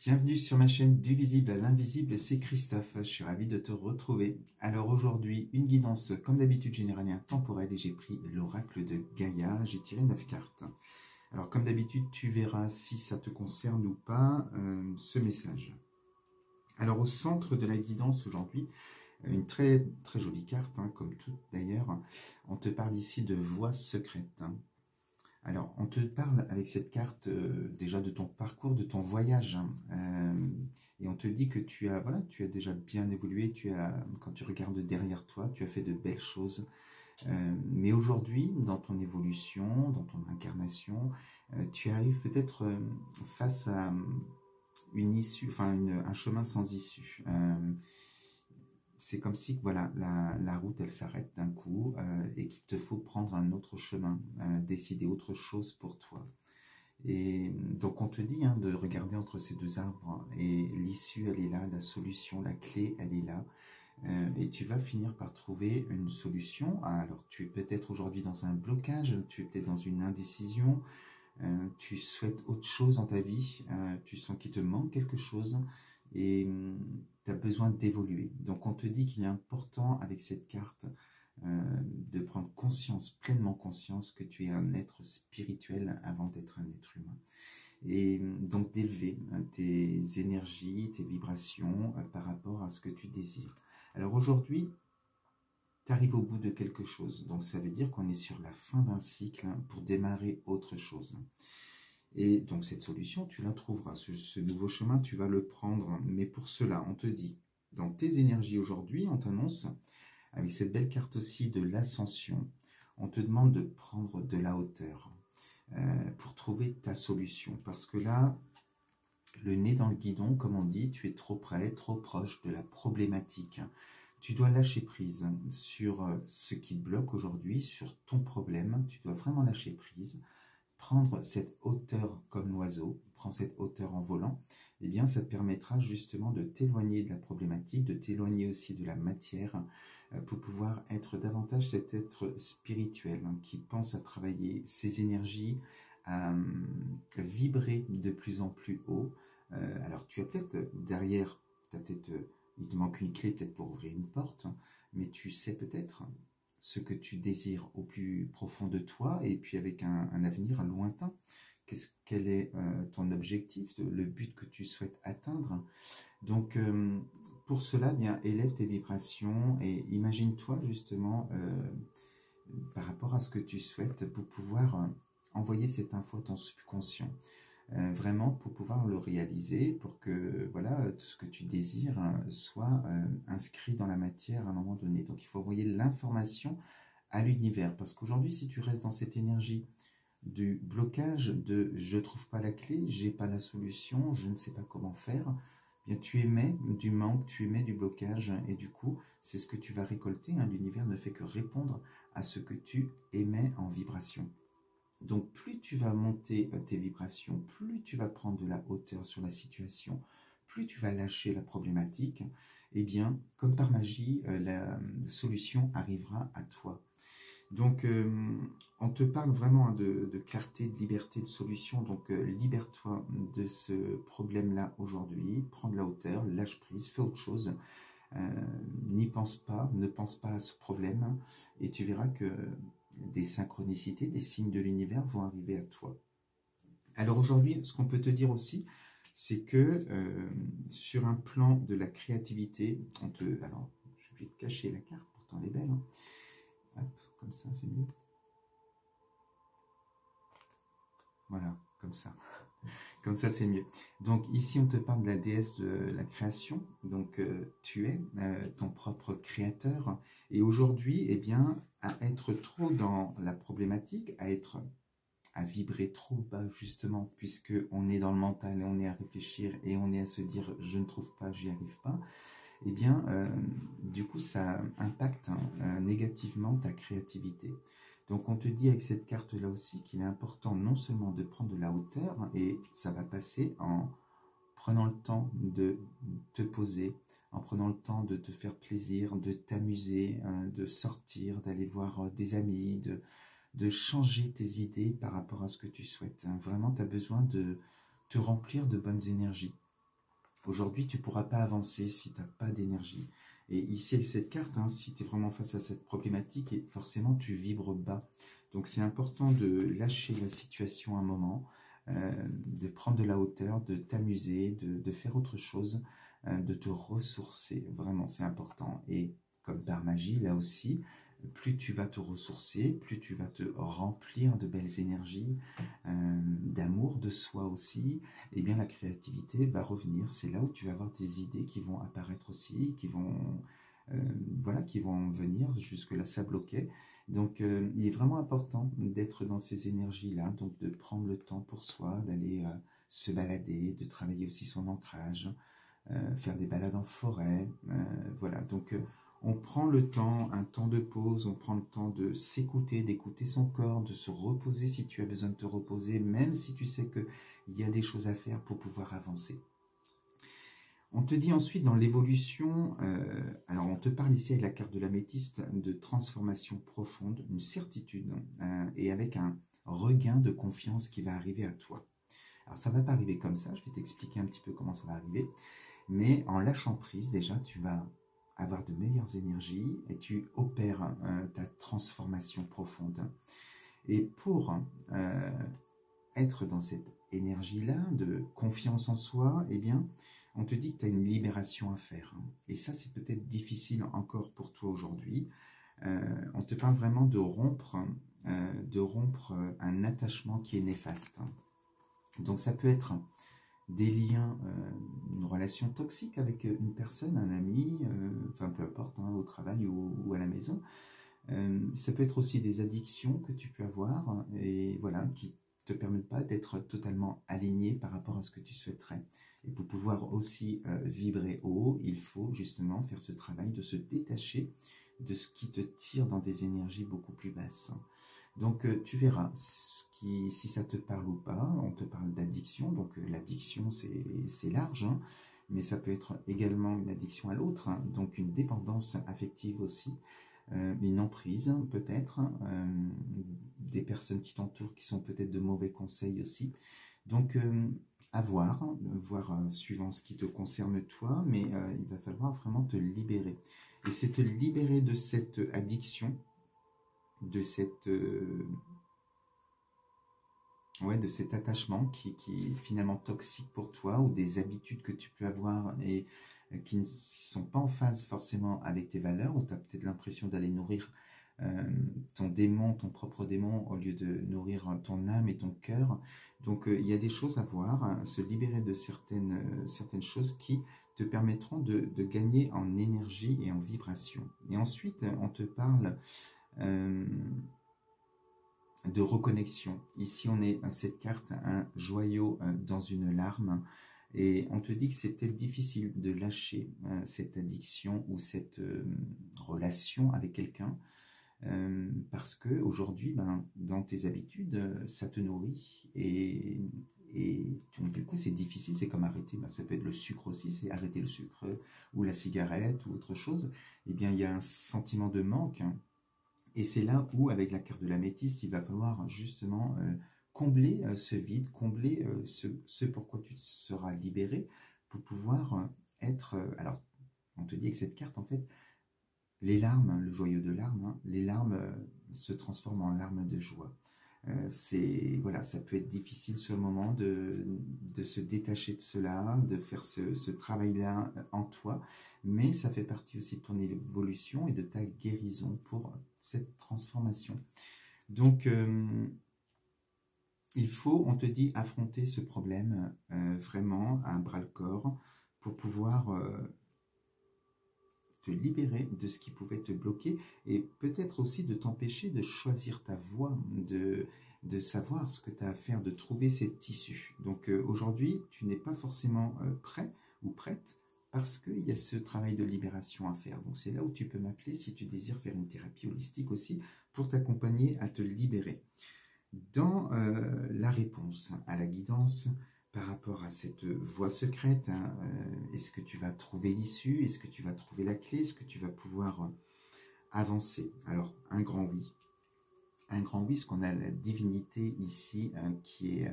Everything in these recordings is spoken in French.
Bienvenue sur ma chaîne Du visible à l'invisible, c'est Christophe, je suis ravi de te retrouver. Alors aujourd'hui, une guidance comme d'habitude générale et intemporelle et j'ai pris l'oracle de Gaïa, j'ai tiré 9 cartes. Alors comme d'habitude, tu verras si ça te concerne ou pas ce message. Alors au centre de la guidance aujourd'hui, une très jolie carte, comme toutes d'ailleurs, on te parle ici de voie secrète. Alors, on te parle avec cette carte déjà de ton parcours, de ton voyage, et on te dit que tu as déjà bien évolué. Quand tu regardes derrière toi, tu as fait de belles choses. Mais aujourd'hui, dans ton évolution, dans ton incarnation, tu arrives peut-être face à une issue, un chemin sans issue. C'est comme si voilà, la route elle s'arrête d'un coup et qu'il te faut prendre un autre chemin, décider autre chose pour toi. Et donc on te dit de regarder entre ces deux arbres et l'issue elle est là, la solution, la clé elle est là. Et tu vas finir par trouver une solution. Alors tu es peut-être aujourd'hui dans un blocage, tu es peut-être dans une indécision, tu souhaites autre chose dans ta vie, tu sens qu'il te manque quelque chose et tu as besoin d'évoluer. Donc on te dit qu'il est important avec cette carte de prendre conscience, pleinement conscience que tu es un être spirituel avant d'être un être humain. Et donc d'élever tes énergies, tes vibrations par rapport à ce que tu désires. Alors aujourd'hui, tu arrives au bout de quelque chose. Donc ça veut dire qu'on est sur la fin d'un cycle pour démarrer autre chose. Et donc cette solution, tu la trouveras. Ce nouveau chemin, tu vas le prendre. Mais pour cela, on te dit, dans tes énergies aujourd'hui, on t'annonce, avec cette belle carte aussi de l'ascension, on te demande de prendre de la hauteur pour trouver ta solution. Parce que là, le nez dans le guidon, comme on dit, tu es trop près, trop proche de la problématique. Tu dois lâcher prise sur ce qui bloque aujourd'hui, sur ton problème. Tu dois vraiment lâcher prise. Prendre cette hauteur comme l'oiseau, prends cette hauteur en volant, eh bien ça te permettra justement de t'éloigner de la problématique, de t'éloigner aussi de la matière pour pouvoir être davantage cet être spirituel qui pense à travailler ses énergies, à vibrer de plus en plus haut. Alors tu as peut-être derrière, il te manque une clé peut-être pour ouvrir une porte, mais tu sais peut-être ce que tu désires au plus profond de toi et puis avec un avenir lointain. Quel est ton objectif, le but que tu souhaites atteindre? Donc pour cela, bien, élève tes vibrations et imagine-toi justement par rapport à ce que tu souhaites pour pouvoir envoyer cette info à ton subconscient. Vraiment pour pouvoir le réaliser, pour que voilà, tout ce que tu désires soit inscrit dans la matière à un moment donné. Donc il faut envoyer l'information à l'univers, parce qu'aujourd'hui si tu restes dans cette énergie du blocage, de je ne trouve pas la clé, j'ai pas la solution, je ne sais pas comment faire, bien tu émets du manque, tu émets du blocage, et du coup c'est ce que tu vas récolter. L'univers ne fait que répondre à ce que tu émets en vibration. Donc plus tu vas monter tes vibrations, plus tu vas prendre de la hauteur sur la situation, plus tu vas lâcher la problématique, et bien comme par magie, la solution arrivera à toi. Donc on te parle vraiment de clarté, de liberté, de solution. Donc libère-toi de ce problème-là aujourd'hui, prends de la hauteur, lâche prise, fais autre chose. N'y pense pas, ne pense pas à ce problème, et tu verras que des synchronicités, des signes de l'univers vont arriver à toi. Alors aujourd'hui, ce qu'on peut te dire aussi, c'est que sur un plan de la créativité, alors je suis obligé de cacher la carte, pourtant elle est belle, Hop, comme ça c'est mieux. Voilà, comme ça. Comme ça, c'est mieux. Donc ici, on te parle de la déesse de la création. Donc tu es ton propre créateur. Et aujourd'hui, eh bien, à être trop dans la problématique, à vibrer trop bas justement, puisque on est dans le mental et on est à réfléchir et on est à se dire je ne trouve pas, j'y arrive pas. Eh bien, du coup, ça impacte négativement ta créativité. Donc on te dit avec cette carte-là aussi qu'il est important non seulement de prendre de la hauteur, et ça va passer en prenant le temps de te poser, en prenant le temps de te faire plaisir, de t'amuser, de sortir, d'aller voir des amis, de changer tes idées par rapport à ce que tu souhaites. Vraiment, tu as besoin de te remplir de bonnes énergies. Aujourd'hui, tu ne pourras pas avancer si tu n'as pas d'énergie. Et ici, avec cette carte, hein, si tu es vraiment face à cette problématique, et forcément, tu vibres bas. Donc, c'est important de lâcher la situation un moment, de prendre de la hauteur, de t'amuser, de faire autre chose, de te ressourcer. Vraiment, c'est important. Et comme par magie, là aussi, plus tu vas te ressourcer, plus tu vas te remplir de belles énergies, d'amour de soi aussi, et bien la créativité va revenir. C'est là où tu vas avoir des idées qui vont apparaître aussi, voilà, qui vont venir. Jusque-là, ça bloquait. Donc, il est vraiment important d'être dans ces énergies-là, donc de prendre le temps pour soi, d'aller se balader, de travailler aussi son ancrage, faire des balades en forêt, voilà. Donc, on prend le temps, un temps de pause, on prend le temps de s'écouter, d'écouter son corps, de se reposer si tu as besoin de te reposer, même si tu sais qu'il y a des choses à faire pour pouvoir avancer. On te dit ensuite dans l'évolution, alors on te parle ici avec la carte de l'améthyste, de transformation profonde, une certitude, et avec un regain de confiance qui va arriver à toi. Alors ça ne va pas arriver comme ça, je vais t'expliquer un petit peu comment ça va arriver, mais en lâchant prise, déjà, tu vas avoir de meilleures énergies et tu opères ta transformation profonde. Et pour être dans cette énergie-là de confiance en soi, eh bien, on te dit que tu as une libération à faire. Et ça, c'est peut-être difficile encore pour toi aujourd'hui. On te parle vraiment de rompre un attachement qui est néfaste. Donc, ça peut être des liens, une relation toxique avec une personne, un ami, enfin peu importe, hein, au travail ou à la maison. Ça peut être aussi des addictions que tu peux avoir et voilà, qui te permettent pas d'être totalement aligné par rapport à ce que tu souhaiterais. Et pour pouvoir aussi vibrer haut, il faut justement faire ce travail de se détacher de ce qui te tire dans des énergies beaucoup plus basses. Donc tu verras si ça te parle ou pas. On te parle d'addiction, donc l'addiction c'est large, hein, mais ça peut être également une addiction à l'autre, hein, donc une dépendance affective aussi, une emprise peut-être, des personnes qui t'entourent qui sont peut-être de mauvais conseils aussi. Donc à voir suivant ce qui te concerne toi, mais il va falloir vraiment te libérer. Et c'est te libérer de cette addiction, de cette... de cet attachement qui est finalement toxique pour toi, ou des habitudes que tu peux avoir et qui ne sont pas en phase forcément avec tes valeurs, ou tu as peut-être l'impression d'aller nourrir ton démon, ton propre démon, au lieu de nourrir ton âme et ton cœur. Donc il y a des choses à voir, hein, se libérer de certaines choses qui te permettront de gagner en énergie et en vibration. Et ensuite, on te parle... de reconnexion. Ici, on est à cette carte, un joyau dans une larme, et on te dit que c'est peut-être difficile de lâcher cette addiction ou cette relation avec quelqu'un, parce que aujourd'hui, dans tes habitudes, ça te nourrit, et donc, du coup, c'est difficile, c'est comme arrêter, ça peut être le sucre aussi, c'est arrêter le sucre, ou la cigarette, ou autre chose. Eh bien, il y a un sentiment de manque, hein. Et c'est là où, avec la carte de l'améthyste, il va falloir justement combler ce vide, combler ce pourquoi tu seras libéré, pour pouvoir être... alors, on te dit avec cette carte, en fait, les larmes, le joyau de larmes, hein, les larmes se transforment en larmes de joie. Voilà, ça peut être difficile sur le moment de se détacher de cela, de faire ce travail-là en toi, mais ça fait partie aussi de ton évolution et de ta guérison pour cette transformation. Donc, il faut, on te dit, affronter ce problème vraiment à bras-le-corps pour pouvoir te libérer de ce qui pouvait te bloquer, et peut-être aussi de t'empêcher de choisir ta voie, de savoir ce que tu as à faire, de trouver cette issue. Donc aujourd'hui, tu n'es pas forcément prêt ou prête, parce qu'il y a ce travail de libération à faire. Donc c'est là où tu peux m'appeler si tu désires faire une thérapie holistique aussi, pour t'accompagner à te libérer. Dans la réponse à la guidance, par rapport à cette voie secrète, hein, est-ce que tu vas trouver l'issue? Est-ce que tu vas trouver la clé? Est-ce que tu vas pouvoir avancer? Alors, un grand oui, parce qu'on a la divinité ici qui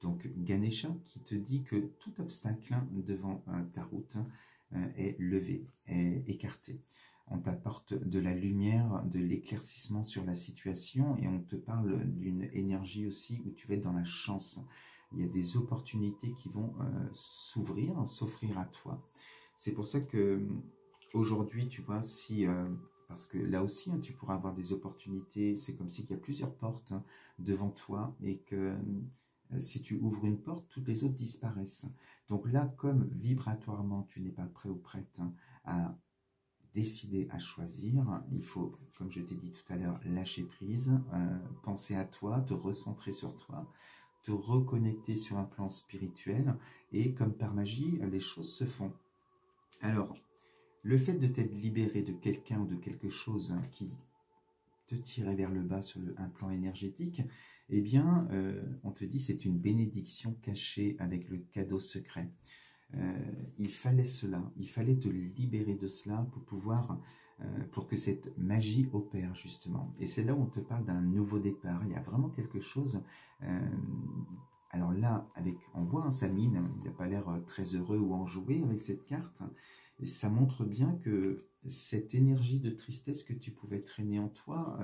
Donc Ganesha qui te dit que tout obstacle devant ta route est levé, est écarté. On t'apporte de la lumière, de l'éclaircissement sur la situation et on te parle d'une énergie aussi où tu vas être dans la chance. Il y a des opportunités qui vont s'offrir à toi. C'est pour ça que aujourd'hui, tu vois, si... parce que là aussi, tu pourras avoir des opportunités. C'est comme s'il y a plusieurs portes devant toi et que si tu ouvres une porte, toutes les autres disparaissent. Donc là, comme vibratoirement, tu n'es pas prêt ou prête à décider, à choisir, il faut, comme je t'ai dit tout à l'heure, lâcher prise, penser à toi, te recentrer sur toi, te reconnecter sur un plan spirituel et comme par magie, les choses se font. Alors, le fait de t'être libéré de quelqu'un ou de quelque chose qui te tirait vers le bas sur un plan énergétique, eh bien, on te dit c'est une bénédiction cachée avec le cadeau secret. Il fallait cela, il fallait te libérer de cela pour pouvoir, pour que cette magie opère justement. Et c'est là où on te parle d'un nouveau départ. Il y a vraiment quelque chose. Alors là, on voit sa mine, il n'a pas l'air très heureux ou enjoué avec cette carte. Et ça montre bien que cette énergie de tristesse que tu pouvais traîner en toi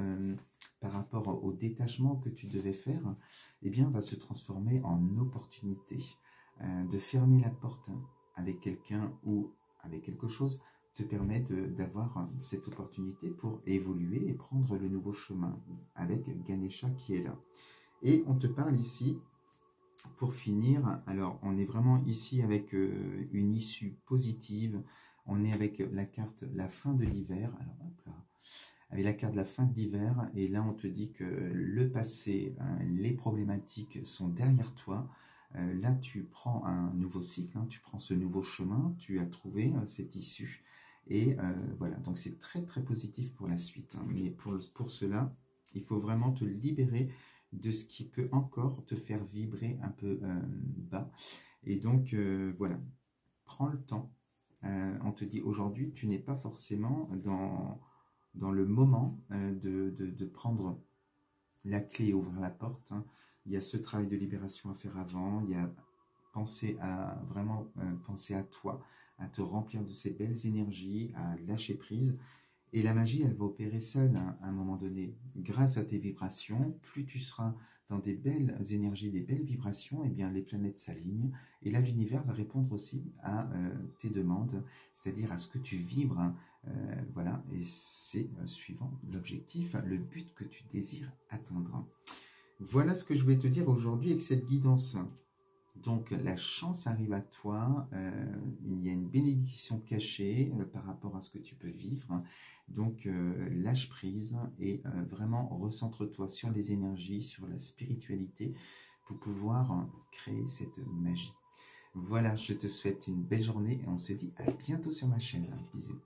par rapport au détachement que tu devais faire, eh bien, va se transformer en opportunité. De fermer la porte avec quelqu'un ou avec quelque chose te permet d'avoir cette opportunité pour évoluer et prendre le nouveau chemin avec Ganesha qui est là. Et on te parle ici, pour finir, alors on est vraiment ici avec une issue positive, on est avec la carte la fin de l'hiver, alors hop là, avec la carte de la fin de l'hiver, et là on te dit que le passé, les problématiques sont derrière toi. Là, tu prends un nouveau cycle, tu prends ce nouveau chemin, tu as trouvé cette issue. Et voilà, donc c'est très très positif pour la suite. Mais pour cela, il faut vraiment te libérer de ce qui peut encore te faire vibrer un peu bas. Et donc, voilà, prends le temps. On te dit aujourd'hui, tu n'es pas forcément dans le moment de prendre la clé et ouvrir la porte. Il y a ce travail de libération à faire avant, il y a vraiment penser à toi, à te remplir de ces belles énergies, à lâcher prise. Et la magie, elle va opérer seule à un moment donné. Grâce à tes vibrations, plus tu seras dans des belles énergies, des belles vibrations, et bien les planètes s'alignent. Et là, l'univers va répondre aussi à tes demandes, c'est-à-dire à ce que tu vibres. Voilà, et c'est suivant l'objectif, le but que tu désires atteindre. Voilà ce que je vais te dire aujourd'hui avec cette guidance. Donc la chance arrive à toi, il y a une bénédiction cachée par rapport à ce que tu peux vivre. Donc lâche prise et vraiment recentre-toi sur les énergies, sur la spiritualité pour pouvoir créer cette magie. Voilà, je te souhaite une belle journée et on se dit à bientôt sur ma chaîne. Bisous.